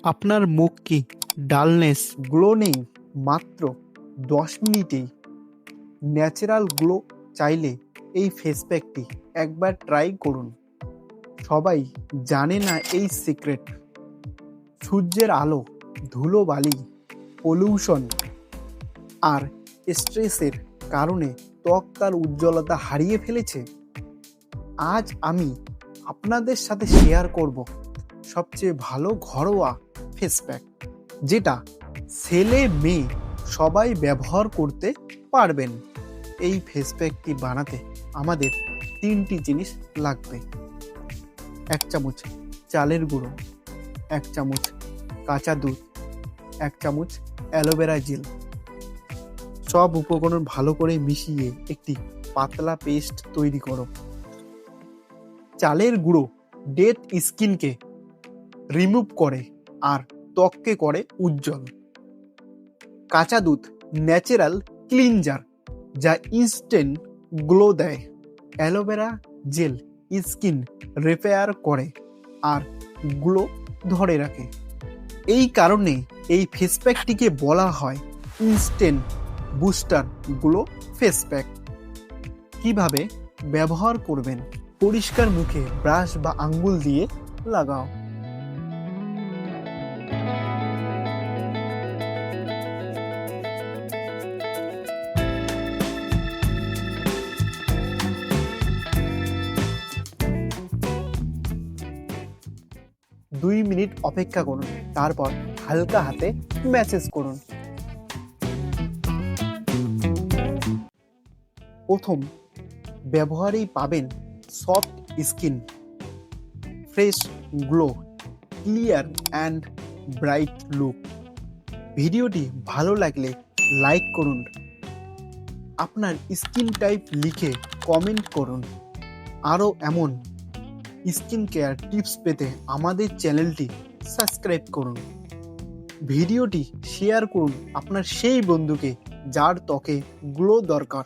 আপনার মুখ কি ডালনেস, গ্লো নেই? মাত্র 10 মিনিটেই ন্যাচারাল গ্লো চাইলে এই ফেস প্যাকটি একবার ট্রাই করুন। সবাই জানে না এই সিক্রেট। সূর্যের আলো, ধুলোবালি, পলিউশন আর স্ট্রেসের কারণে ত্বক তার উজ্জ্বলতা হারিয়ে ফেলেছে। আজ আমি আপনাদের সাথে শেয়ার করব সবচেয়ে ভালো ঘরোয়া ফেস প্যাক, যেটা ছেলে মেয়ে সবাই ব্যবহার করতে পারবেন। এই ফেস প্যাকটি বানাতে আমাদের 3টি জিনিস লাগবে। 1 চামচ চালের গুঁড়ো, 1 চামচ কাঁচা দুধ, 1 চামচ অ্যালোভেরা জেল। সব উপকরণ ভালো করে মিশিয়ে একটি পাতলা পেস্ট তৈরি করো। চালের গুঁড়ো ডেড স্কিনকে রিমুভ করে আর ত্বককে করে উজ্জ্বল। কাঁচা দুধ ন্যাচারাল ক্লিনজার, যা ইনস্ট্যান্ট গ্লো দেয়। অ্যালোভেরা জেল স্কিন রিপেয়ার করে আর গ্লো ধরে রাখে। এই কারণে এই ফেস প্যাকটিকে বলা হয় instant booster glow face pack. কিভাবে ব্যবহার করবেন? পরিষ্কার মুখে ব্রাশ বা আঙ্গুল দিয়ে লাগাও। দুই মিনিট অপেক্ষা করুন, তারপর হালকা হাতে ম্যাসেজ করুন। প্রথম ব্যবহারেই পাবেন soft skin, fresh glow, clear and bright look. ভিডিওটি ভালো লাগলে লাইক করুন, আপনার স্কিন টাইপ লিখে কমেন্ট করুন। আরও এমন স্কিন কেয়ার টিপস পেতে আমাদের চ্যানেলটি সাবস্ক্রাইব করুন। ভিডিওটি শেয়ার করুন আপনার সেই বন্ধুকে যার ত্বকে গ্লো দরকার।